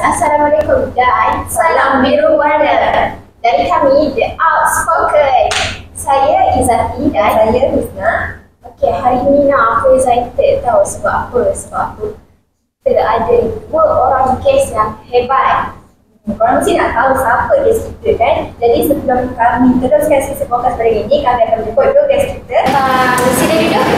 Assalamualaikum dan salam biru warna dari kami The Outspoken. Saya Izati dan saya Husna. Okey, hari ni aku excited tahu sebab apa? Kita ada dua orang guest yang hebat. Korang mesti nak tahu siapa guest kita kan? Jadi sebelum kami teruskan sesi podcast pada ini, kami akan menjemput dua guest kita. Sila duduk.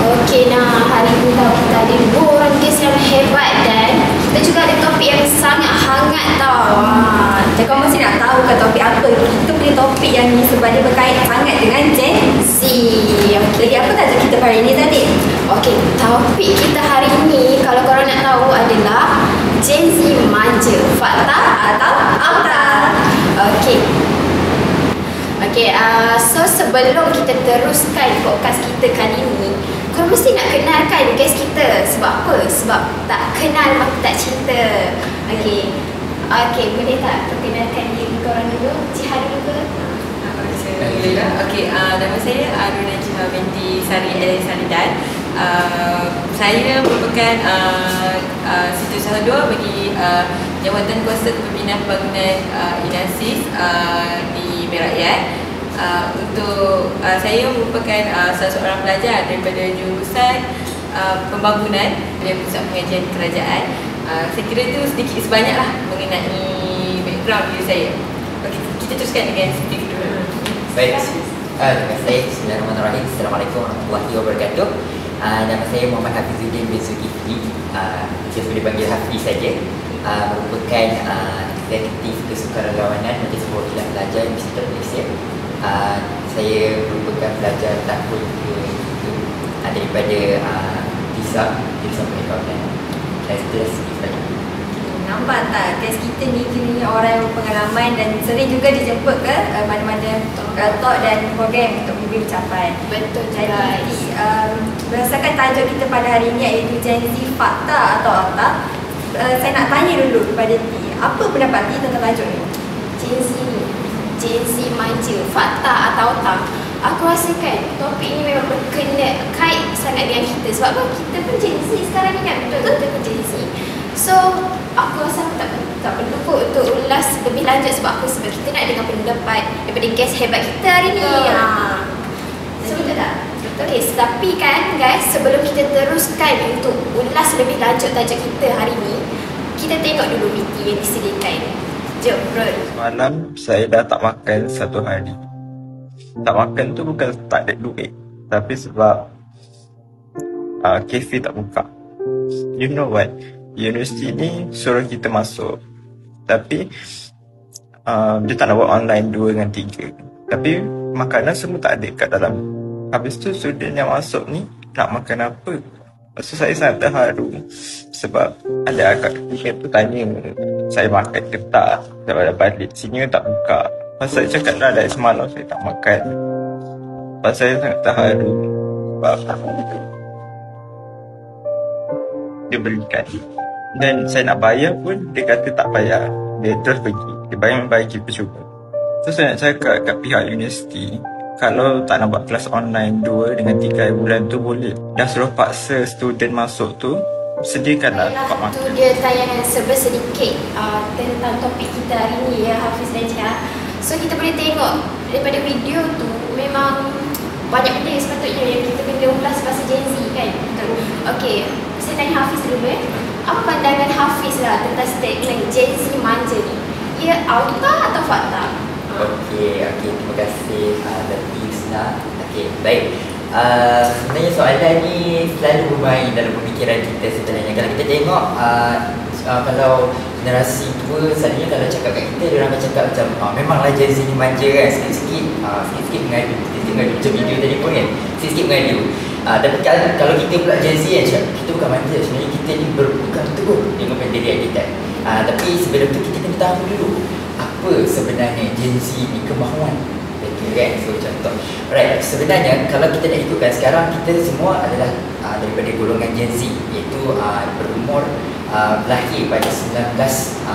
Okey, hari ini kita ada dua orang guest yang hebat dan kita juga ada topik yang sangat hangat tau. Jadi korang mesti nak tahu kan topik apa. Kita punya topik yang ni sebab dia berkait sangat dengan Gen Z. Jadi apa tajuk kita hari ini tadi? Okey, topik kita hari ini kalau korang nak tahu adalah Gen Z manja, fakta atau auta. Okey, so sebelum kita teruskan podcast kita kali ini, korang mesti nak kenalkan guest kita. Sebab apa? Sebab tak kenal maka tak cinta. Okey, boleh tak perkenalkan diri korang dulu? Jiha dulu ke? Okey, nama saya Aruna Jiha binti Sari Saridan. Saya merupakan Setiausaha 2 bagi Jawatan Kuasa Kepimpinan Pembangunan INASIS di Merakyat. Untuk saya merupakan salah seorang pelajar daripada jurusan pembangunan dari Pusat Pengajian Kerajaan. Saya kira itu sedikit sebanyaklah mengenai background diri saya. Okey, kita teruskan dengan Siti kedua. Baik, terima kasih. Bismillahirrahmanirrahim. Assalamualaikum warahmatullahi wabarakatuh. Nama saya Muhammad Hafizuddin bin Zulkifli. Saya boleh panggil Hafiz saja. Merupakan eksekutif kesukarelawanan Majlis Perwakilan Pelajar Universiti Malaysia. Saya merupakan pelajar tahun ke-7 daripada TISA, Jurusan Perikanan. Saya setelah sedikit. Nampak tak guys, kita ni kira orang yang berpengalaman dan sering juga dijemput ke mana-mana talk dan program untuk memberi ucapan. Betul. Jadi berdasarkan tajuk kita pada hari ini iaitu Gen Z fakta atau auta, saya nak tanya dulu kepada Ti, apa pendapat Ti tentang tajuk ni? Gen Z manja, fakta atau auta. Aku rasa kan topik ni memang berkena kait sangat dengan kita. Sebab apa? Kita pun Gen Z sekarang ni kan, betul kita pun Gen Z. So, aku rasa aku tak perlu kot untuk ulas lebih lanjut. Sebab apa? Sebab kita nak dengar pendapat daripada guest hebat kita hari ni. So, betul tak? Betul. Okay, tapi kan guys, sebelum kita teruskan untuk ulas lebih lanjut tajuk kita hari ni, kita tengok dulu video yang disediakan. Jom, bro. Semalam saya dah tak makan satu hari. Tak makan tu bukan tak ada duit, tapi sebab kafe tak buka. You know what? Universiti ni suruh kita masuk, tapi dia tak nak buat online 2 dengan 3. Tapi makanan semua tak ada kat dalam. Habis tu student yang masuk ni nak makan apa? Lepas tu saya sangat terharu sebab ada akak ketiga tu tanya saya makan ke tak. Dah balik sini tak buka. Lepas saya cakap dah dari semalam saya tak makan. Lepas saya sangat terharu sebab dia berikan. Dan saya nak bayar pun dia kata tak bayar. Dia terus pergi. Dia bagi percuma. So saya nak cakap kat pihak universiti, kalau tak nak buat kelas online 2 dengan 3 bulan tu boleh. Dah suruh paksa student masuk tu, sediakanlah tempat makan. Itu dia tayangan sedikit tentang topik kita hari ni ya, Hafiz dan Jiha. So kita boleh tengok daripada video tu memang banyak benda sepatutnya yang kita kena ulas pasal Gen Z kan. Betul. Okey, saya tanya Hafiz dulu apa pandangan Hafiz lah tentang statement Gen Z manja ni? Ia auta atau fakta? Okey, terima kasih Datuk Yusna. Okey, baik. Sebenarnya soalan ni selalu bermain dalam pemikiran kita sebenarnya. Kalau kita tengok kalau generasi tua selalunya kalau cakap kat kita, dia orang akan cakap macam memanglah Gen Z ni manja kan, sikit-sikit mengadu. Macam video tadi pun kan, sikit-sikit mengadu. Tapi kalau kita pula Gen Z kan, kita bukan manja. Sebenarnya kita ni berpegang teguh dengan pendirian kita. Tapi sebelum tu kita kena tahu dulu apa sebenarnya Gen Z ni kemahuan. Betul kan? So contoh, right, sebenarnya kalau kita nak ikutkan sekarang, kita semua adalah daripada golongan Gen Z, iaitu berumur lahir pada 1995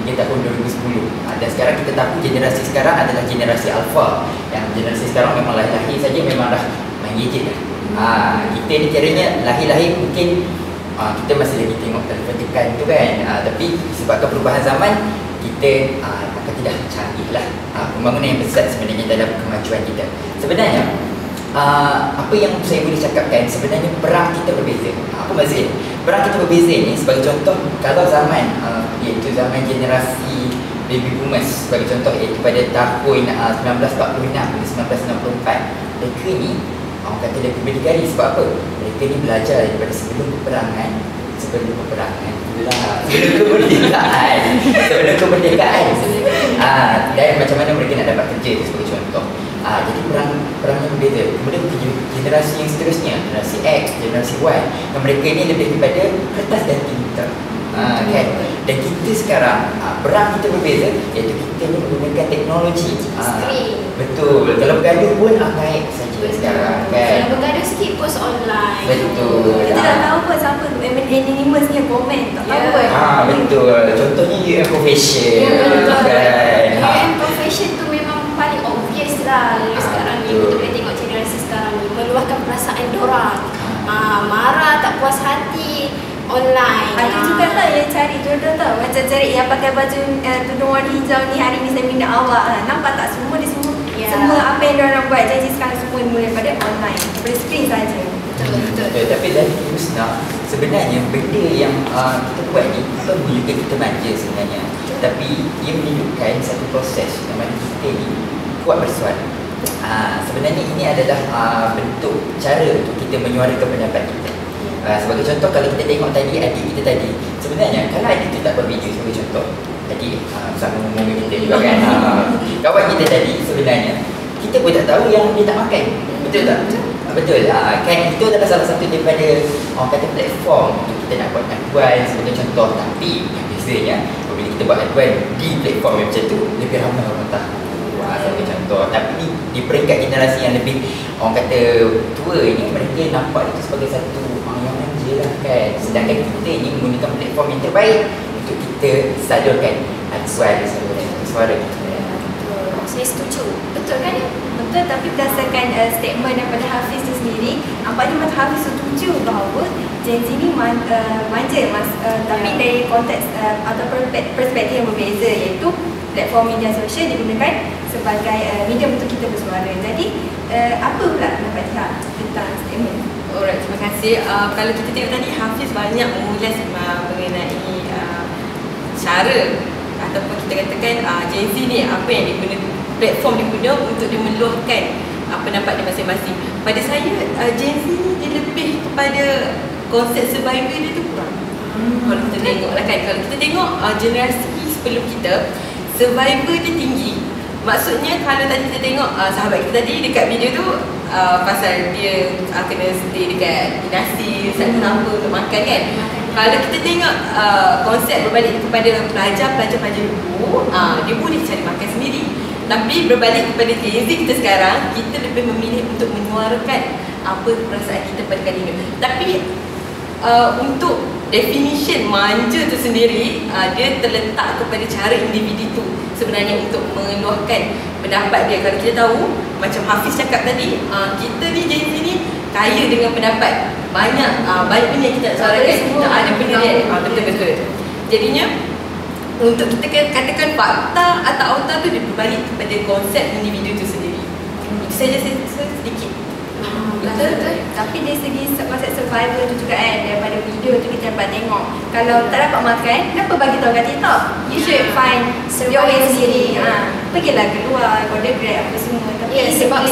hingga tahun 2010. Dan sekarang kita tahu generasi sekarang adalah generasi Alpha. Yang generasi sekarang memang lahir saja memang dah main gadget dah. Kita ni caranya lahir-lahir mungkin kita masih lagi tengok telefon tekan tu kan, tapi sebabkan perubahan zaman kita maka tidak canggih lah. Pembangunan yang besar sebenarnya dalam kemajuan kita. Sebenarnya apa yang saya boleh cakapkan, sebenarnya perang kita berbeza. Apa maksudnya? Perang kita berbeza ni sebagai contoh, kalau zaman iaitu zaman generasi baby boomers sebagai contoh, iaitu pada tahun 1946 hingga 1964, mereka ni orang kata lebih berdikari. Sebab apa? Mereka ni belajar daripada sebelum peperangan sebelum kemerdekaan dan macam mana mereka nak dapat kerja tu sebagai contoh. Jadi perang yang berbeza. Kemudian generasi yang seterusnya, generasi X, generasi Y, yang mereka ni lebih kepada kertas dan tinta. Kan? Dan kita sekarang perang kita berbeza, iaitu kita ni menggunakan teknologi. Betul. Kalau bergaduh pun naik saja sekarang kan. Kalau bergaduh sikit post online. Betul. Kita tak tahu pun siapa anonymous ni yang komen. Tak tahu pun. Betul. Contohnya UM Profession. Kan? Kan? UM Profession tu memang paling obvious lah. Sekarang ni kita boleh tengok generasi sekarang ni meluahkan perasaan dorang. Marah, tak puas hati online. Ada juga tak yang cari jodoh tau. Macam cari yang pakai baju tudung warna hijau ni, hari ni saya minat awak. Nampak tak semua dia semua semua apa yang diorang buat janji sekarang semua dimulai daripada online, daripada screen saja. Betul. Tapi dari Husna, sebenarnya benda yang kita buat ni bukan menunjukkan kita manja sebenarnya, tapi ia menunjukkan satu proses yang mana kita ni kuat bersuara. Sebenarnya ini adalah bentuk cara untuk kita menyuarakan pendapat kita. Sebagai contoh, kalau kita tengok tadi adik kita tadi, sebenarnya kalau adik tu tak buat video sebagai contoh, adik sama umur kita juga kan, kawan kita tadi, sebenarnya kita pun tak tahu yang dia tak makan. Betul tak? Betul. Kan itu adalah salah satu daripada orang kata platform untuk kita nak buat aduan sebagai contoh. Tapi yang bezanya apabila kita buat aduan di platform yang macam tu, lebih ramai orang tahu. Sebagai contoh. Tapi di peringkat generasi yang lebih orang kata tua ni, mereka nampak itu sebagai satu yang manja lah kan. Sedangkan kita ni menggunakan platform yang terbaik untuk kita salurkan aduan, salurkan suara kita. Saya setuju. Betul kan? Betul, tapi berdasarkan statement daripada Hafiz tu sendiri, nampaknya Mat Hafiz setuju bahawa Gen Z ni manja tapi dari konteks atau perspektif yang berbeza, iaitu platform media sosial digunakan sebagai medium untuk kita bersuara. Jadi apa pula pendapat Jihan tentang statement? Alright, terima kasih. Kalau kita tengok tadi, Hafiz banyak mengulas mengenai cara ataupun kita katakan Gen Z ni apa yang diguna, platform diguna untuk dia meluahkan pendapat dia masing-masing. Pada saya, Gen Z ni dia lebih kepada konsep survivor dia tu kurang. Kalau kita tengok lah kan, kalau kita tengok generasi sebelum kita, survivor dia tinggi. Maksudnya kalau tadi kita tengok sahabat kita tadi dekat video tu, pasal dia kena stay dekat dinasti, satu nama untuk makan kan. Kalau kita tengok konsep berbalik kepada pelajar-pelajar dulu, dia boleh cari makan sendiri. Tapi berbalik kepada Gen Z kita sekarang, kita lebih memilih untuk menyuarakan apa perasaan kita pada kali ini. Tapi untuk definition manja tu sendiri, dia terletak kepada cara individu tu sebenarnya untuk meluahkan pendapat dia. Kalau kita tahu, macam Hafiz cakap tadi, kita ni Gen Z ni kaya dengan pendapat. Banyak benda yang kita nak suarakan, kita ada pendirian. Betul-betul. Jadinya untuk kita katakan fakta atau auta tu dia berbalik kepada konsep individu tu sendiri. Itu saja sedikit. Betul. Tapi dari segi konsep survival tu juga kan, daripada video tu kita dapat tengok, kalau tak dapat makan, kenapa bagi tahu kat TikTok? You should find your way sendiri. Pergilah keluar, order Grab apa semua. Tapi sebab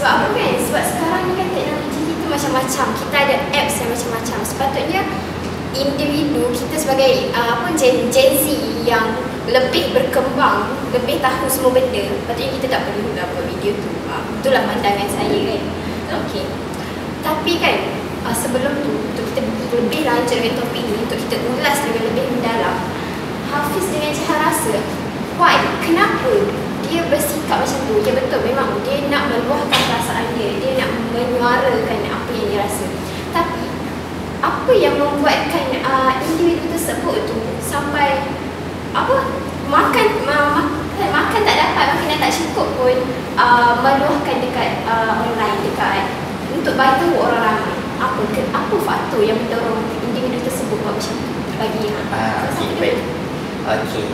apa kan? Sebab sekarang ni kan teknologi kita macam-macam. Kita ada apps yang macam-macam. Sepatutnya individu kita sebagai Gen Z yang lebih berkembang, lebih tahu semua benda, patutnya kita tak perlu nak buat video tu. Itulah pandangan saya kan. Okey. Tapi kan sebelum tu, untuk kita lebih lanjut dengan topik ni, untuk kita ulas dengan lebih mendalam, Hafiz dengan Jihan rasa why, kenapa dia bersikap macam tu? Ya betul, memang dia nak meluahkan perasaan dia, dia nak menyuarakan apa yang dia rasa. Tapi apa yang membuatkan individu tersebut tu sampai makan tak dapat, makan tak cukup pun meluahkan dekat online, dekat untuk bagi tahu orang ramai apa faktor yang mendorong individu tersebut buat macam tu bagi Okey, baik. Okey,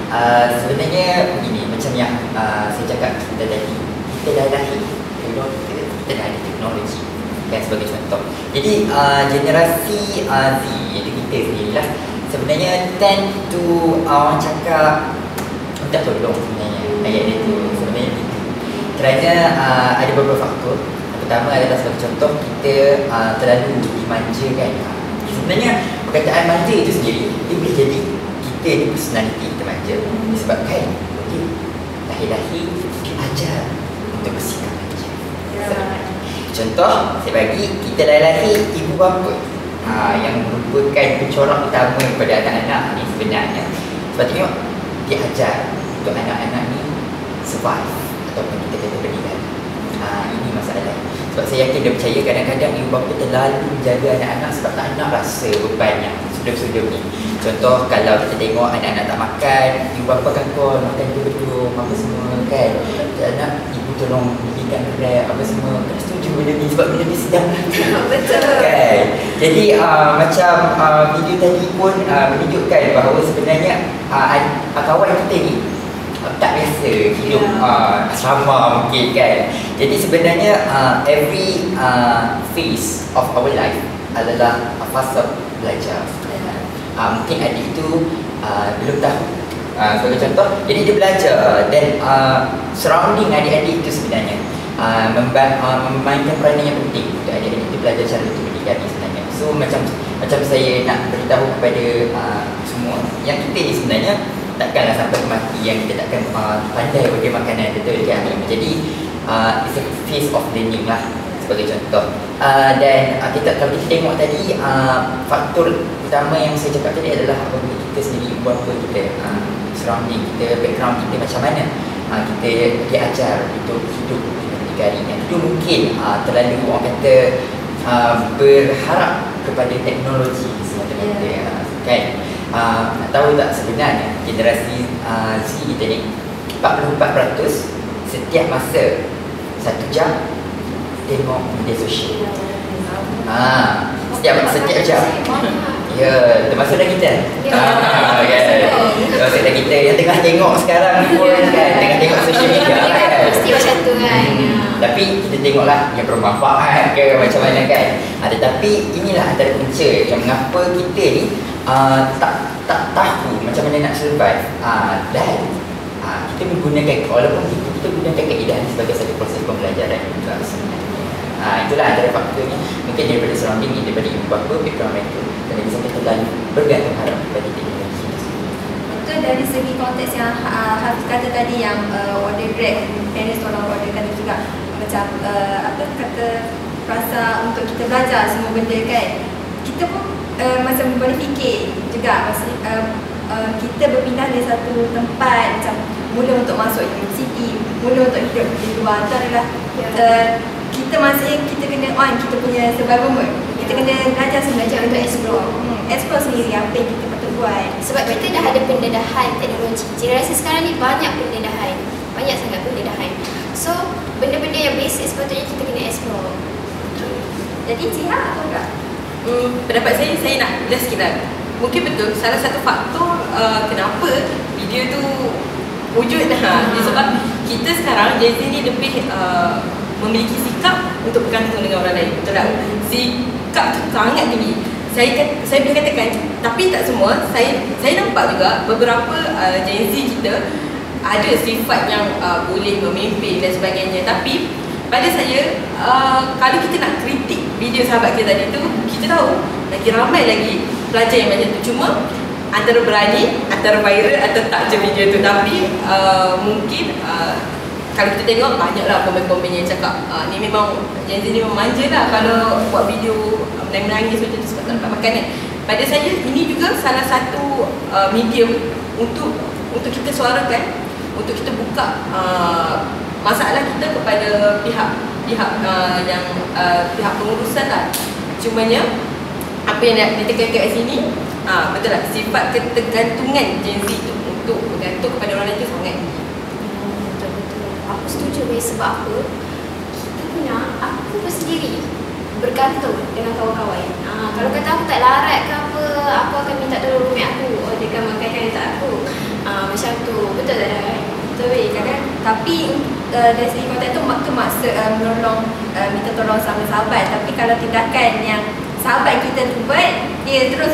sebenarnya begini, macam yang saya cakap kita tadi, kita dah lahir, kita dah ada teknologi kan, sebagai contoh. Jadi generasi Z, iaitu kita sendiri lah, sebenarnya tend to orang cakap minta tolong sebenarnya. Ayat dia tu sebenarnya gitu. Kerana ada beberapa faktor. Pertama adalah sebagai contoh, kita terlalu dimanjakan. Sebenarnya perkataan manja itu sendiri, dia boleh jadi kita ni personality kita manja. Disebabkan okay, lahir-lahir diajar untuk bersikap manja. Contoh, saya bagi, kita lahir ibu bapa yang merupakan pencorong utama kepada anak-anak ni sebenarnya. Sebab tengok, dia ajar untuk anak-anak ni survive ataupun kita kata berdikari. Ini masalah. Sebab saya yakin dia percaya kadang-kadang ibu bapa terlalu jaga anak-anak sebab tak nak rasa beban yang sudah-sudah ni. Contoh, kalau kita tengok anak-anak tak makan, ibu bapa kan call makan berdua apa semua kan. Anak ibu tolong belikan grab apa semua. Kan setuju benda ni sebab benda ni sedang Betul. kan. Jadi macam video tadi pun menunjukkan bahawa sebenarnya kawan kita ni tak biasa hidup asrama mungkin kan. Jadi sebenarnya every phase of our life adalah fasa belajar. Mungkin adik itu belum tahu sebagai contoh, jadi dia belajar dan surrounding adik-adik itu sebenarnya memainkan peranan yang penting untuk adik-adik itu belajar cara untuk berdikari sebenarnya. So macam saya nak beritahu kepada semua yang kita ni sebenarnya takkanlah sampai mati yang kita takkan pandai bagi makanan, betul kan? Jadi it's a phase of learning lah sebagai contoh. Dan kalau kita tengok tadi, faktor utama yang saya cakap tadi adalah apabila kita sendiri, ibu bapa kita, surrounding kita, background kita macam mana kita diajar untuk hidup dengan berdikari. Yang itu mungkin terlalu orang kata berharap kepada teknologi semata-mata kan. Nak tahu tak sebenarnya generasi Z kita ni 44% setiap masa 1 jam tengok media sosial. Setiap jam. Ya, termasuklah kita. Termasuklah kita yang tengah tengok sekarang ni pun kan, tengah tengok sosial media kan. Mesti macam tu kan. Tapi kita tengoklah yang bermanfaat ke macam mana kan. Tetapi inilah antara punca yang mengapa kita ni tak tahu macam mana nak survive. Dan kita menggunakan, walaupun kita gunakan kaedah ni sebagai satu proses pembelajaran juga sebenarnya. Itulah antara faktornya. Mungkin daripada surrounding ni, daripada ibu bapa, background mereka, dan lagi satu terlalu bergantung harap kepada teknologi. Itu dari segi konteks yang Hafiz kata tadi, yang order Grab, parents tolong orderkan juga macam apa kata, rasa untuk kita belajar semua benda kan. Kita pun macam boleh fikir juga kita berpindah dari satu tempat, macam mula untuk masuk universiti, mula untuk hidup di luar. Itu adalah kita masih kita kena on kita punya survival mode. Kita kena belajar sebenarnya untuk explore sendiri apa yang kita patut buat. Sebab kita dah ada pendedahan teknologi. Generasi sekarang ni banyak pendedahan. Banyak sangat pendedahan. So, benda-benda yang basic sepatutnya kita kena explore. Jadi Ciha atau enggak? Pendapat saya nak jelas sikit lah. Mungkin betul salah satu faktor kenapa video tu wujud sebab kita sekarang Gen Z ni lebih memiliki sikap untuk bergantung dengan orang lain. Betul tak? Sikap tu sangat tinggi. Saya boleh katakan, tapi tak semua. Saya nampak juga beberapa Gen Z kita ada sifat yang boleh memimpin dan sebagainya. Tapi pada saya, kalau kita nak kritik video sahabat kita tadi tu, kita tahu lagi ramai lagi pelajar yang macam tu. Cuma antara berani, antara viral atau tak je video tu. Tapi mungkin kalau kita tengok banyaklah komen-komen yang cakap ni memang Gen Z ni memang manja lah kalau buat video menangis macam tu sebab tak dapat makanan. Pada saya ini juga salah satu medium untuk kita suarakan, untuk kita buka masalah kita kepada pihak pengurusan lah. Cumanya apa yang nak ditekankan kat sini, betul lah, sifat ketergantungan Gen Z tu untuk bergantung kepada orang lain tu sangat tinggi. Aku setuju sebab apa? Kita punya aku bersendiri bergantung dengan kawan-kawan. Kalau kata aku tak larat ke apa, aku akan minta tolong roommate aku. Oh, dia akan makaikan letak aku. Macam tu. Betul tak kan? Betul kan? Tapi dari segi konten tu maksa menolong, minta tolong sama sahabat. Tapi kalau tindakan yang sahabat kita tu buat, dia terus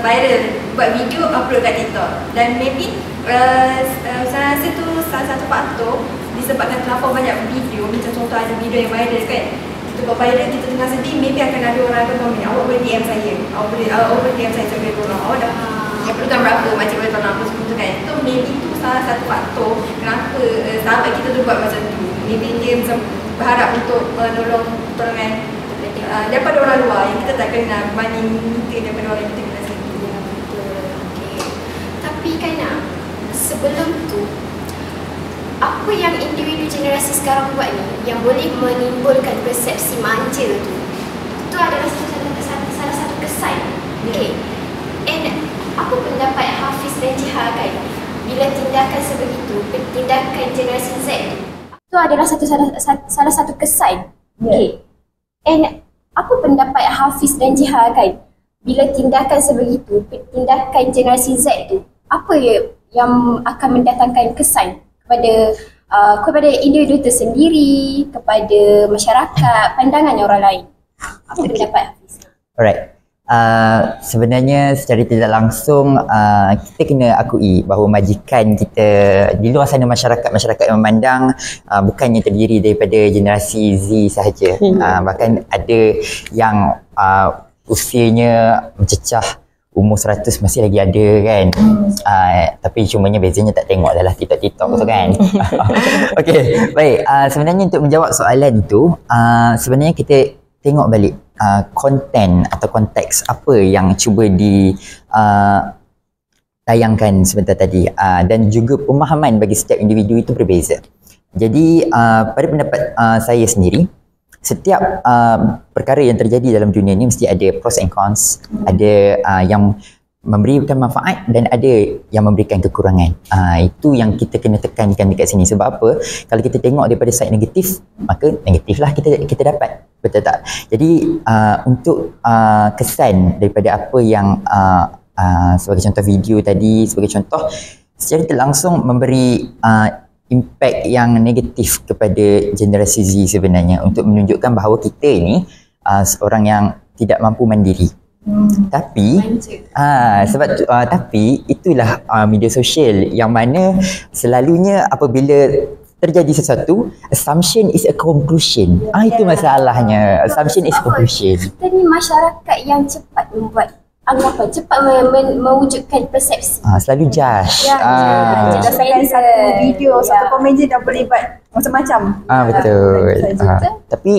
viral, buat video, upload kat TikTok. Dan maybe saya rasa tu salah satu faktor disebabkan terlampau banyak video. Macam contoh ada video yang viral kan, kita buat viral, kita tengah sedih, maybe akan ada orang akan komen, awak boleh DM saya, awak boleh DM saya sebagai tolong, awak dah yang perlukan berapa, macam boleh tolong apa semua tu kan. So maybe tu salah satu faktor kenapa sahabat kita tu buat macam tu. Maybe dia macam berharap untuk menolong pertolongan daripada orang luar yang kita tak kenal, berbanding minta daripada orang yang kita kenal sendiri. Betul. Okay. Tapi kan sebelum tu, apa yang individu generasi sekarang buat ni yang boleh menimbulkan persepsi manja tu, itu adalah salah satu kesan. Okay. And apa pendapat Hafiz dan Jiha kan bila tindakan sebegitu, tindakan generasi Z itu adalah salah satu kesan. Okay. And apa pendapat Hafiz dan Jiha kan bila tindakan sebegitu, tindakan generasi Z tu, apa yang akan mendatangkan kesan kepada individu itu sendiri, kepada masyarakat, pandangan orang lain? Apa pendapat Hafiz? Alright. Sebenarnya secara tidak langsung kita kena akui bahawa majikan kita di luar sana, masyarakat yang memandang bukannya terdiri daripada generasi Z sahaja. Bahkan ada yang usianya mencecah umur 100 masih lagi ada kan. Tapi cumanya bezanya tak tengok adalah TikTok tu kan. Okey, baik. Sebenarnya untuk menjawab soalan tu, sebenarnya kita tengok balik konten atau konteks apa yang cuba tayangkan sebentar tadi, dan juga pemahaman bagi setiap individu itu berbeza. Jadi pada pendapat saya sendiri, setiap perkara yang terjadi dalam dunia ni mesti ada pros and cons. Ada yang memberikan manfaat dan ada yang memberikan kekurangan. Itu yang kita kena tekankan dekat sini. Sebab apa? Kalau kita tengok daripada side negatif, maka negatif lah kita dapat. Betul tak? Jadi untuk kesan daripada apa yang sebagai contoh video tadi, sebagai contoh, secara tidak langsung memberi impact yang negatif kepada generasi Z sebenarnya, untuk menunjukkan bahawa kita ni seorang yang tidak mampu mandiri. Tapi tapi itulah media sosial yang mana selalunya apabila terjadi sesuatu, assumption is a conclusion. Itu masalahnya. Assumption is a conclusion. Kita ni masyarakat yang cepat membuat anggapan, cepat mewujudkan persepsi. Selalu judge. Berdasarkan satu video, satu komen je dah boleh buat macam-macam. Betul. Tapi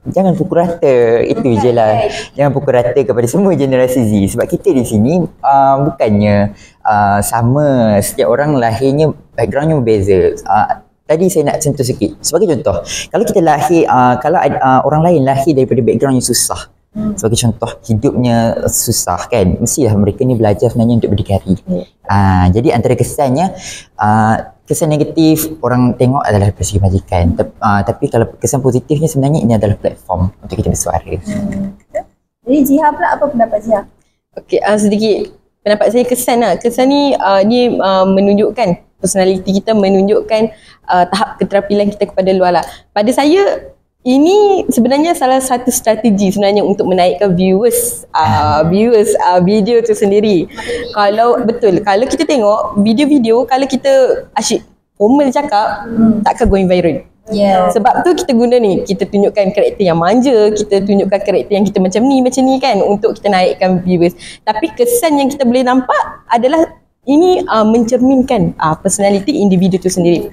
jangan pukul rata, itu je lah. Jangan pukul rata kepada semua generasi Z. Sebab kita di sini bukannya sama. Setiap orang lahirnya, backgroundnya berbeza. Tadi saya nak sentuh sikit. Sebagai contoh, kalau kita lahir, kalau orang lain lahir daripada background yang susah, sebagai contoh hidupnya susah kan, mestilah mereka ni belajar sebenarnya untuk berdikari. Jadi antara kesannya, kesan negatif orang tengok adalah dari segi majikan, tapi kalau kesan positifnya sebenarnya ini adalah platform untuk kita bersuara. Jadi Jiha pula, apa pendapat Jiha? Okey, sedikit pendapat saya kesan lah. Kesan ni dia menunjukkan personality kita, menunjukkan tahap keterampilan kita kepada luar lah. Pada saya, ini sebenarnya salah satu strategi sebenarnya untuk menaikkan viewers video tu sendiri. Kalau kita tengok video-video, kalau kita asyik formal cakap, takkan going viral. Sebab tu kita guna ni, kita tunjukkan karakter yang manja, kita tunjukkan karakter yang kita macam ni kan, untuk kita naikkan viewers. Tapi kesan yang kita boleh nampak adalah ini mencerminkan personality individu tu sendiri.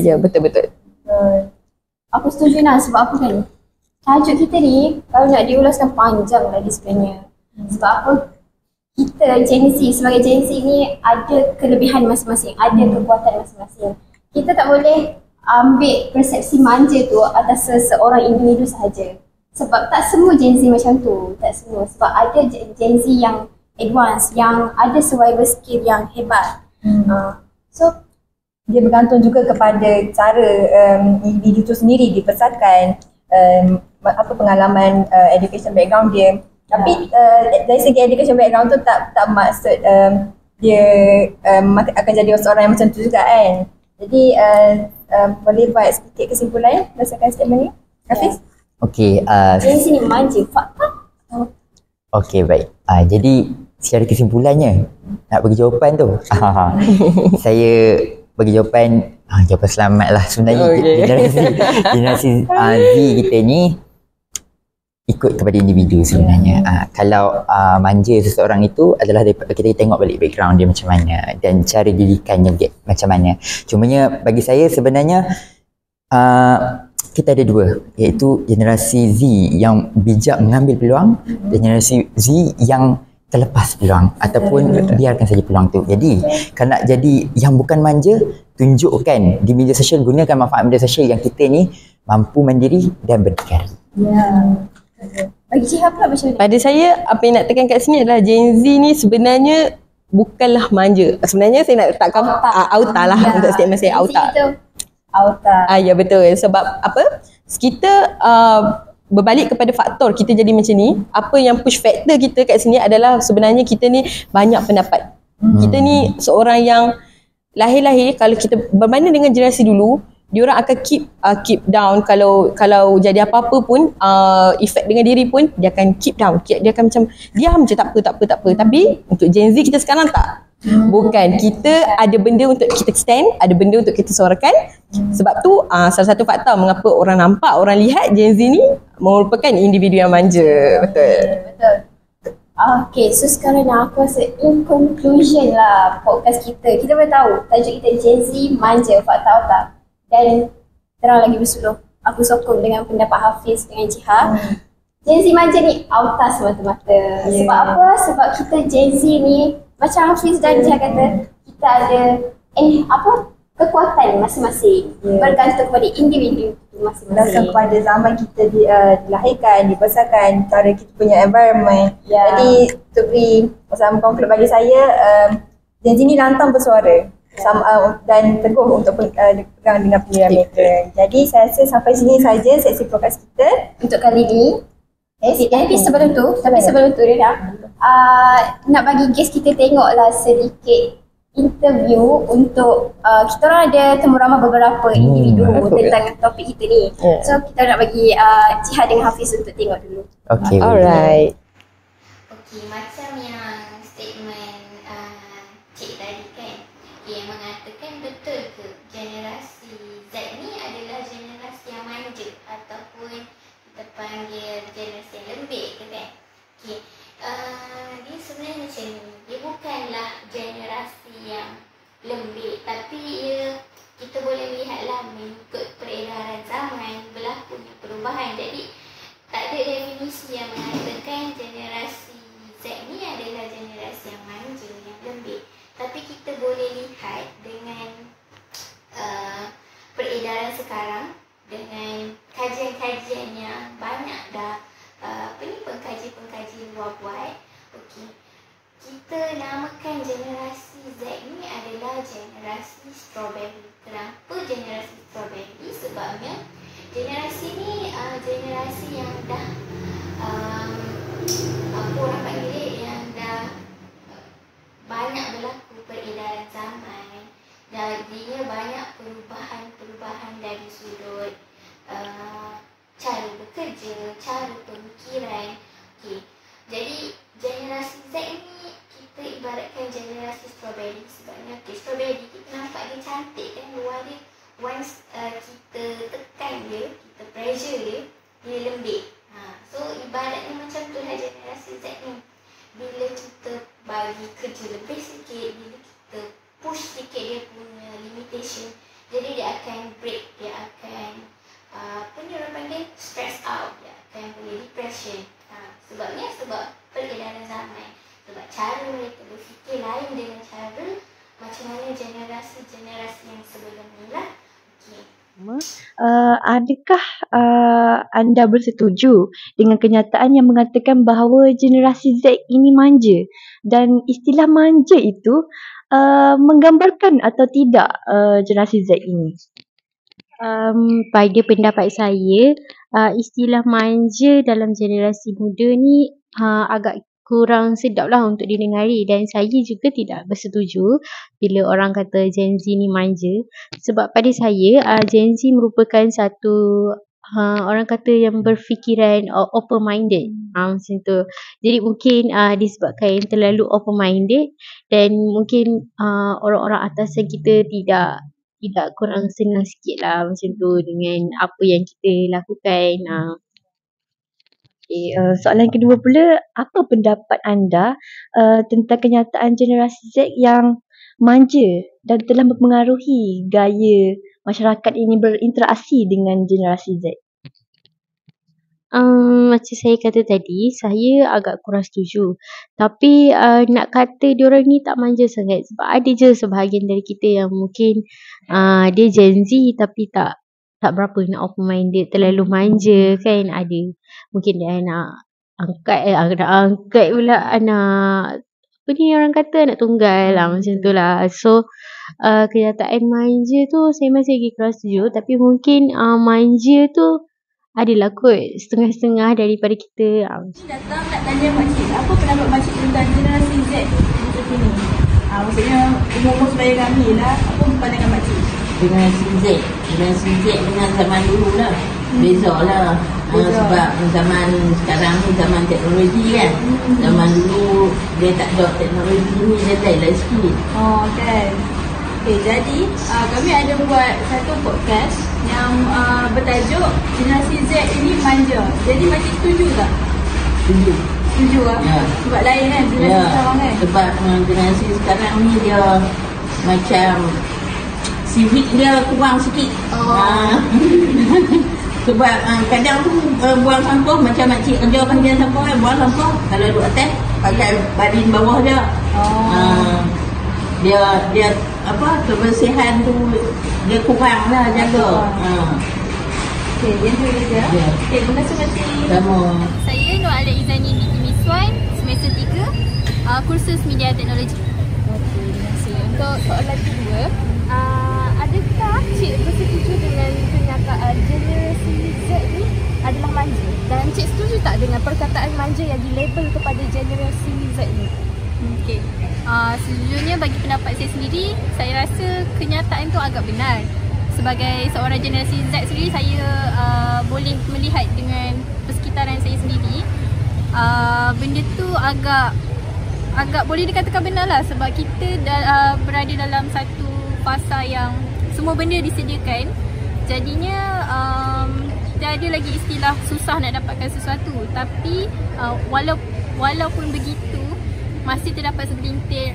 Ya, betul-betul. Aku setuju lah, sebab apa kan, tajuk kita ni kalau nak diulaskan panjang lagi sebenarnya. Sebab apa, kita Gen Z, sebagai Gen Z ni ada kelebihan masing-masing, ada kekuatan masing-masing. Kita tak boleh ambil persepsi manja tu atas seorang individu sahaja. Sebab tak semua Gen Z macam tu, tak semua. Sebab ada Gen Z yang advance, yang ada survival skill yang hebat. So dia bergantung juga kepada cara individu tu sendiri dibesarkan, pengalaman education background dia. Tapi dari segi education background tu tak maksud dia akan jadi seorang yang macam tu juga kan. Jadi boleh buat sedikit kesimpulan berdasarkan statement ni, Hafiz? Okey, Jadi sini manja, fakta. okey baik. Jadi secara kesimpulannya nak bagi jawapan tu. Saya bagi jawapan jawapan selamat lah sebenarnya. Generasi Z kita ni ikut kepada individu sebenarnya. Kalau manja seseorang itu adalah daripada kita tengok balik background dia macam mana dan cara didikannya macam mana. Cumanya bagi saya sebenarnya kita ada dua, iaitu generasi Z yang bijak mengambil peluang dan generasi Z yang terlepas peluang ataupun biarkan saja peluang tu. Jadi kalau nak jadi yang bukan manja, tunjukkan di media sosial, gunakan manfaat media sosial yang kita ni mampu mandiri dan berdikari. Bagi Ciha pula macam mana? Pada saya, apa yang nak tekan kat sini adalah Gen Z ni sebenarnya bukanlah manja. Sebenarnya saya nak letakkan auta lah untuk statement saya, auta. Ya betul. Sebab apa? Kita berbalik kepada faktor kita jadi macam ni. Apa yang push factor kita kat sini adalah sebenarnya kita ni banyak pendapat. Kita ni seorang yang lahir-lahir, kalau kita berbanding dengan generasi dulu, diorang akan keep down. Kalau jadi apa-apa pun, efek dengan diri pun dia akan keep down. Dia akan macam diam je, tak apa. Tapi untuk Gen Z kita sekarang tak. Bukan, kita ada benda untuk kita stand, ada benda untuk kita suarakan. Sebab tu salah satu faktor mengapa orang nampak, orang lihat Gen Z ni merupakan individu yang manja. Betul. Okay, so sekarang aku rasa in conclusion lah podcast kita. Kita boleh tahu tajuk kita Gen Z manja, fakta otak. Dan terang lagi bersuluh, aku sokong dengan pendapat Hafiz dengan Ciha. Gen Z manja ni autas semata-mata. Sebab apa? Sebab kita Gen Z ni macam Hafiz dan Ciha kata, kita ada kekuatan masing-masing. Bergantung kepada individu masing-masing. Bergantung kepada zaman kita dilahirkan, dibesarkan, cara kita punya environment. Jadi to be sama conclude bagi saya, Gen Z ni lantang bersuara dan teguh untuk pegang dengan pilihan mereka. Jadi saya rasa sampai sini saja sesi podcast kita untuk kali ni. Tapi sebelum tu Rina, nak bagi guest kita tengoklah sedikit interview untuk kita orang ada temu ramah beberapa individu tentang topik kita ni. So kita nak bagi Ciha dengan Hafiz untuk tengok dulu. Okay, alright. Okey, macam yang statement Cik tadi kan, yang mengatakan betul ke generasi Z ni adalah generasi yang manja ataupun kita panggil generasi yang lembik ke kan? Okey, dia sebenarnya macam ni, dia bukanlah generasi yang lembik, tapi kita boleh lihatlah mengikut peredaran zaman berlakunya perubahan. Jadi tak ada definisi yang mengatakan generasi Z ni adalah generasi yang manja, yang lembik. Tapi kita boleh lihat dengan peredaran sekarang, dengan kajian-kajian yang banyak dah pengkaji-pengkaji luar buat. Okey, kita namakan generasi Z ni adalah generasi strawberry. Kenapa generasi strawberry? Sebabnya generasi ni generasi yang dah apa orang panggil, yang dah banyak berlaku peredaran zaman. Jadinya banyak perubahan dari sudut cara bekerja, cara pemikiran. Okay. Jadi generasi Z ni kita ibaratkan generasi strawberry. Sebabnya strawberry kita nampak dia cantik kan, luar dia. Once kita tekan dia, kita pressure dia, dia lembik. So ibaratnya macam tu lah generasi Z ni. Bila kita bagi kerja lebih sikit, bila kita push sikit dia punya limitation, jadi dia akan break, dia akan apa ni orang panggil, stress out, dia akan boleh depression. Sebabnya sebab peredaran zaman, sebab cara mereka berfikir lain dengan cara macam mana generasi-generasi yang sebelum ni lah. Okay. Adakah anda bersetuju dengan kenyataan yang mengatakan bahawa generasi Z ini manja, dan istilah manja itu menggambarkan atau tidak generasi Z ini? Pada pendapat saya, istilah manja dalam generasi muda ni agak kurang sedap lah untuk didengari, dan saya juga tidak bersetuju bila orang kata Gen Z ni manja, sebab pada saya Gen Z merupakan satu orang kata yang berfikiran open minded, macam tu. Jadi mungkin disebabkan terlalu open minded, dan mungkin orang-orang atasan kita tidak kurang senang sikit lah macam tu dengan apa yang kita lakukan. Soalan kedua pula, apa pendapat anda tentang kenyataan generasi Z yang manja dan telah mempengaruhi gaya masyarakat ini berinteraksi dengan generasi Z? Macam saya kata tadi, saya agak kurang setuju. Tapi nak kata diorang ni tak manja sangat, sebab ada je sebahagian dari kita yang mungkin dia Gen Z tapi tak berapa nak open minded, terlalu manja kan. Ada mungkin dia nak angkat pula, anak apa ni orang kata, anak tunggal lah, macam tu lah. So kenyataan manja tu saya masih lagi kurang setuju. Tapi mungkin manja tu adalah kot setengah-setengah daripada kita. Datang nak tanya makcik, apa pendapat makcik tentang generasi Z macam ni? Maksudnya umur-umur sebaya kami lah, apa pandangan makcik? Generasi Z dengan zaman dulu lah, beza lah. Sebab zaman sekarang ni zaman teknologi kan. Zaman dulu dia tak ada teknologi ni, dia lain sikit. Kan. Jadi kami ada buat satu podcast yang bertajuk generasi Z ini manja. Jadi makcik setuju tak? Setuju lah. Ya. Sebab lain kan generasi sekarang kan. Sebab generasi sekarang ni dia macam civic dia kurang sikit. Sebab kadang tu buang sampah, macam makcik kerja bahagian sampah kan, buang sampah kalau duduk atas pakai barin bawah dia. Dia apa, kebersihan tu dia kurang lah jaga. Okey, yang tu je. Okey, terima kasih makcik. Sama. Saya Nur Alia Izani binti Miswan, semester 3, kursus media teknologi. Okey, terima kasih. Untuk soalan kedua, adakah Cik bersetuju dengan kenyataan generasi Z ni adalah manja? Dan Cik setuju tak dengan perkataan manja yang dilabel kepada generasi Z ni? Okey. Sejujurnya bagi pendapat saya sendiri, saya rasa kenyataan tu agak benar. Sebagai seorang generasi Z sendiri, saya boleh melihat dengan persekitaran saya sendiri, benda tu agak boleh dikatakan benar lah, sebab kita berada dalam satu fasa yang semua benda disediakan. Jadinya tiada lagi istilah susah nak dapatkan sesuatu. Tapi walaupun begitu, masih terdapat segelintir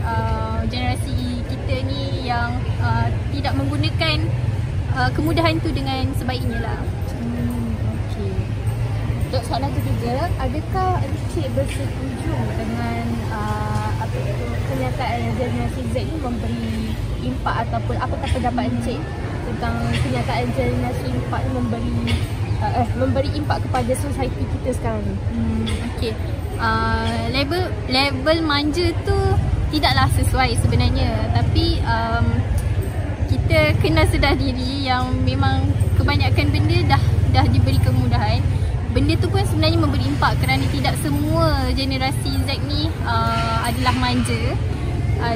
generasi kita ni yang tidak menggunakan kemudahan tu dengan sebaiknya lah. Okey. Untuk soalan ketiga, adakah Encik bersetuju dengan kenyataan generasi Z ni memberi impak, ataupun apakah pendapat Encik tentang kenyataan generasi impak ni memberi impak kepada society kita sekarang ni? Okey. Label manja tu tidaklah sesuai sebenarnya, tapi kita kena sedar diri yang memang kebanyakan benda dah diberi kemudahan. Benda tu pun sebenarnya memberi impak, kerana tidak semua generasi Z ni adalah manja.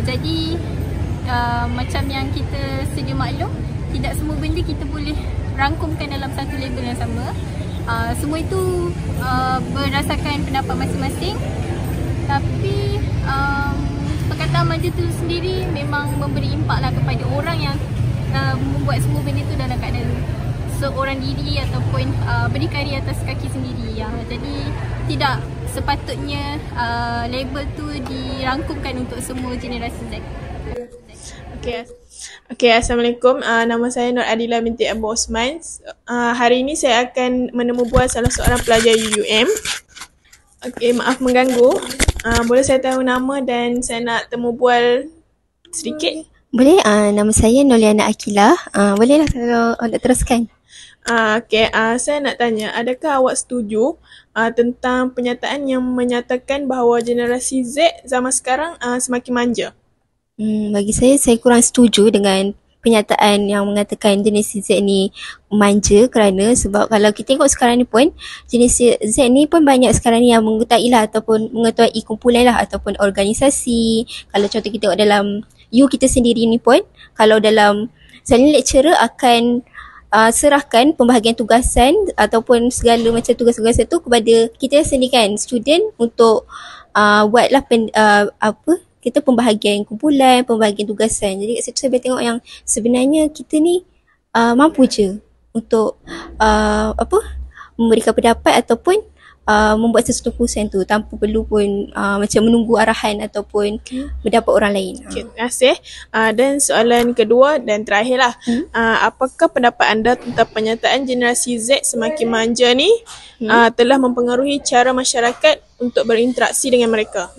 Jadi macam yang kita sedia maklum, tidak semua benda kita boleh rangkumkan dalam satu label yang sama. Semua itu berdasarkan pendapat masing-masing. Tapi perkataan manja tu sendiri memang memberi impak lah kepada orang yang membuat semua benda tu dalam keadaan seorang diri ataupun berdikari atas kaki sendiri. Jadi tidak sepatutnya label tu dirangkumkan untuk semua generasi Z. Okay, Assalamualaikum. Nama saya Nur Adila binti Abu Osman. Hari ini saya akan menemu bual salah seorang pelajar UUM. Okay, maaf mengganggu. Boleh saya tahu nama dan saya nak temu bual sedikit? Boleh, nama saya Noliana Akila. Bolehlah kalau nak teruskan. Okay, saya nak tanya, adakah awak setuju tentang penyataan yang menyatakan bahawa generasi Z zaman sekarang semakin manja? Bagi saya kurang setuju dengan penyataan yang mengatakan generasi Z ni manja, kerana sebab kalau kita tengok sekarang ni pun generasi Z ni pun banyak sekarang ni yang mengetahui lah ataupun mengetahui kumpulan lah ataupun organisasi. Kalau contoh kita tengok dalam kita sendiri ni pun, kalau dalam selalunya lecturer akan serahkan pembahagian tugasan ataupun segala macam tugas-tugasan tu kepada kita sendiri kan, student, untuk buatlah kita pembahagian kumpulan, pembahagian tugasan. Jadi kat situ saya boleh tengok yang sebenarnya kita ni mampu je untuk memberikan pendapat ataupun membuat sesuatu keputusan tu tanpa perlu pun macam menunggu arahan ataupun mendapat orang lain. Okay, terima kasih. Dan soalan kedua dan terakhir lah. Apakah pendapat anda tentang pernyataan generasi Z semakin manja ni telah mempengaruhi cara masyarakat untuk berinteraksi dengan mereka?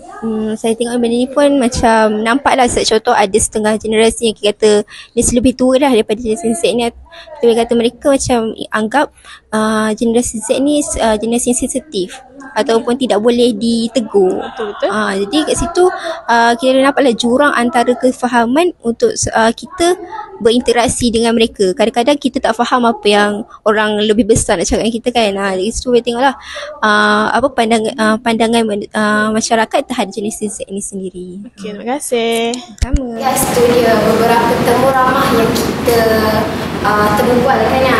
Saya tengok benda ni pun macam nampak lah, contoh ada setengah generasi yang kita kata dia lebih tua dah daripada generasi Z ni. Kita boleh kata mereka macam anggap generasi Z ni generasi yang sensitif ataupun tidak boleh ditegur. Betul-betul. Jadi kat situ kita nampaklah jurang antara kefahaman untuk kita berinteraksi dengan mereka. Kadang-kadang kita tak faham apa yang orang lebih besar nak cakap dengan kita kan. Dari situ boleh tengoklah pandangan masyarakat terhadap generasi Z ini sendiri. Okey, terima kasih. Sama. Ya, itu dia beberapa temu ramah yang kita terbual kan ya.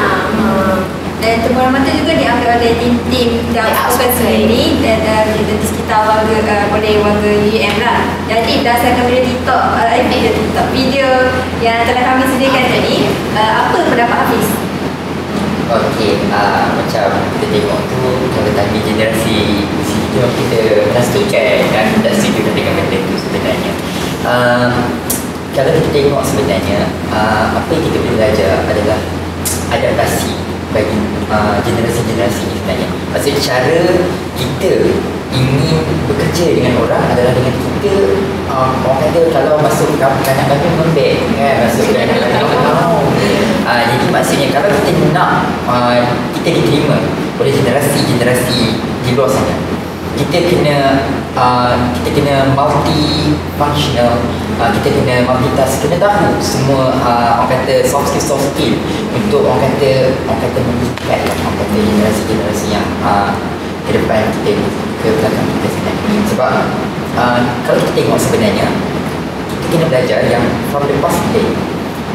Dan temu ramah tu juga diambil oleh tim-tim dari Oxford sendiri dan di sekitar warga UM lah. Jadi berdasarkan video yang telah kami sediakan tadi, apa pendapat Hafiz? Okey, macam kita tengok tu, kalau tadi generasi itu kita tak setuju dan tak setuju dengan benda tu sebenarnya. Kalau kita tengok sebenarnya, apa yang kita boleh belajar adalah adaptasi bagi generasi-generasi ni sebenarnya. Maksudnya cara kita ingin bekerja dengan orang adalah dengan kita orang kata kalau masuk kanak-kanak lembek kan, masuk kanak-kanak jadi maksudnya kalau kita nak kita diterima oleh generasi-generasi di luar sana, kita kena multi functional, kita kena multitask, kena tahu semua orang kata soft skill untuk orang kata mengikat orang kata generasi-generasi yang ke depan kita ni, ke belakang kita sebenarnya. Sebab kalau kita tengok sebenarnya kita kena belajar yang from the past today,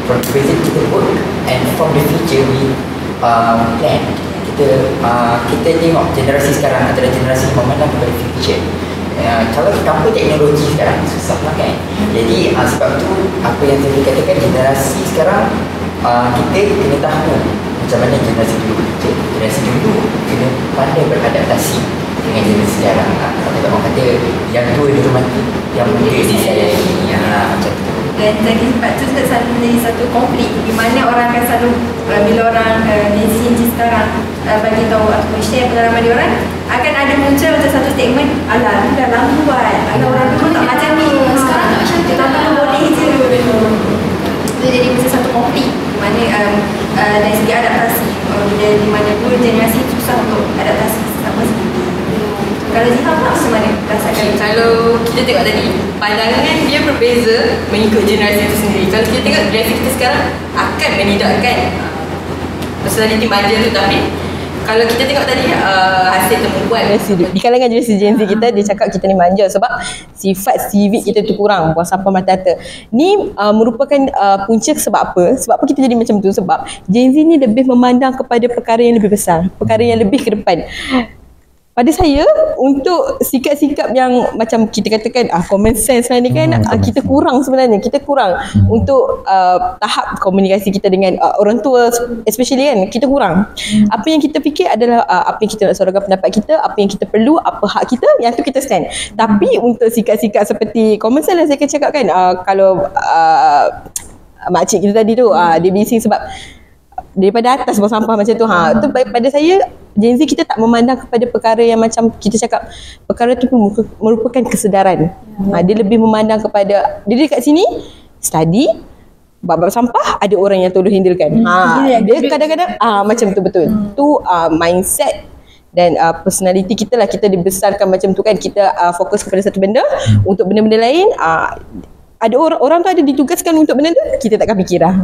from the present kita work, and from the future we plan. Kita tengok generasi sekarang adalah generasi yang memandang kepada future. Kalau tanpa teknologi sekarang susah lah kan. Jadi sebab tu apa yang saya katakan, generasi sekarang kita kena tahu macam mana generasi dulu bekerja. Generasi dulu kena pandai beradaptasi dengan generasi sekarang. Kalau orang kata yang tua dulu mati, yang muda di saya ini macam tu. Dan lagi sebab tu juga selalu menjadi satu konflik di mana orang akan selalu bila orang Gen Z sekarang bagi tahu ataupun share pengalaman dia orang, akan ada muncul macam satu statement, alah ni dah lama buat, alah orang dulu tak macam ni, sekarang tak macam tu, tak boleh je. Itu jadi macam satu konflik di mana dari segi adaptasi, di mana dua generasi susah untuk adaptasi sama sendiri. Kalau Ziha macam mana rasakan? Kalau kita tengok tadi, pandangan dia berbeza mengikut generasi itu sendiri. Kalau kita tengok generasi kita sekarang akan menidakkan personality manja tu, tapi kalau kita tengok tadi hasil temubual di kalangan generasi Gen Z kita, dia cakap kita ni manja sebab sifat civic kita tu kurang, buang sampah mata-mata. Ni merupakan punca sebab apa? Sebab apa kita jadi macam tu? Sebab Gen Z ni lebih memandang kepada perkara yang lebih besar, perkara yang lebih ke depan. Pada saya, untuk sikap-sikap yang macam kita katakan common sense lah ni kan, kita kurang sebenarnya. Kita kurang untuk tahap komunikasi kita dengan orang tua, especially kan, kita kurang. Apa yang kita fikir adalah apa yang kita nak suarakan pendapat kita, apa yang kita perlu, apa hak kita, yang tu kita stand. Tapi untuk sikap-sikap seperti common sense lah saya akan cakap kan, kalau makcik kita tadi tu, dia bising sebab daripada atas buang sampah macam tu. Tu pada saya, Gen Z kita tak memandang kepada perkara yang macam kita cakap, perkara tu merupakan kesedaran. Dia lebih memandang kepada dia dekat sini study, bab sampah, ada orang yang tolong handlekan. Dia kadang-kadang macam tu, betul. Tu mindset dan personality kita lah. Kita dibesarkan macam tu kan, kita fokus kepada satu benda. Untuk benda-benda lain ada orang tu ada ditugaskan untuk benda tu, kita takkan fikir dah.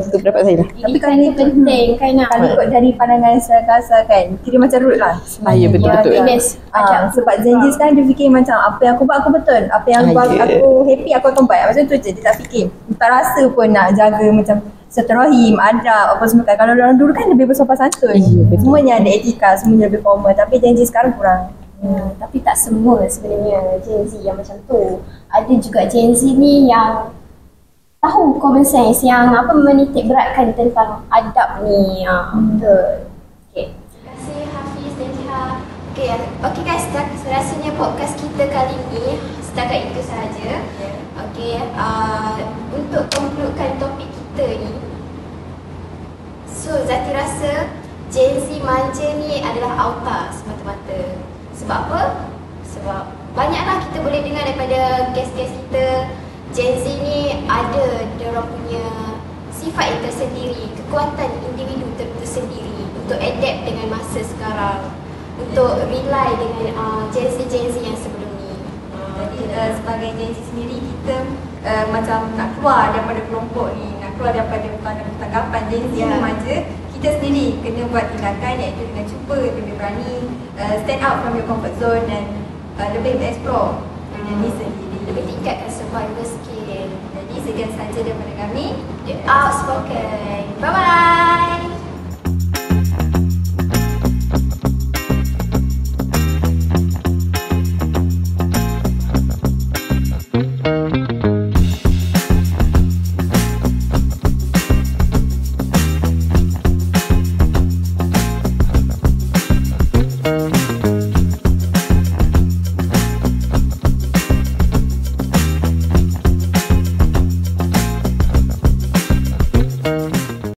Itu pendapat saya lah. Tapi kalau ini penting kan nak. Kalau ikut dari pandangan secara kasar kan, kira macam root lah. Ya betul-betul. Sebab Gen Z sekarang dia fikir macam apa yang aku buat aku betul, apa yang aku happy aku akan buat. Macam tu je, dia tak fikir. Tak rasa pun nak jaga macam silaturahim, adab, apa semua kan. Kalau orang dulu kan lebih bersopan santun. Semuanya ada etika, semuanya lebih formal. Tapi Gen Z sekarang kurang. Tapi tak semua sebenarnya Gen Z yang macam tu. Ada juga Gen Z ni yang tahu common sense, yang menitik beratkan tentang adab ni. Betul. Okay. Terima kasih Hafiz dan Jiha. Okay guys, rasanya podcast kita kali ni setakat itu sahaja. Okay, untuk concludekan topik kita ni, so Zati rasa Gen Z manja ni adalah auta semata-mata. Sebab apa? Sebab banyaklah kita boleh dengar daripada guest-guest kita, Gen Z ni ada diorang punya sifat yang tersendiri, kekuatan individu tersendiri untuk adapt dengan masa sekarang, untuk rely dengan Gen Z yang sebelum ni. Jadi sebagai Gen Z sendiri kita macam nak keluar daripada kelompok ni, nak keluar daripada tanggapan Gen Z remaja, kita sendiri kena buat tindakan iaitu dengan cuba lebih berani stand out from your comfort zone dan lebih explore diri sendiri, lebih tingkatkan survival skill. Jadi sekian sahaja daripada kami, The Outspoken. Bye bye.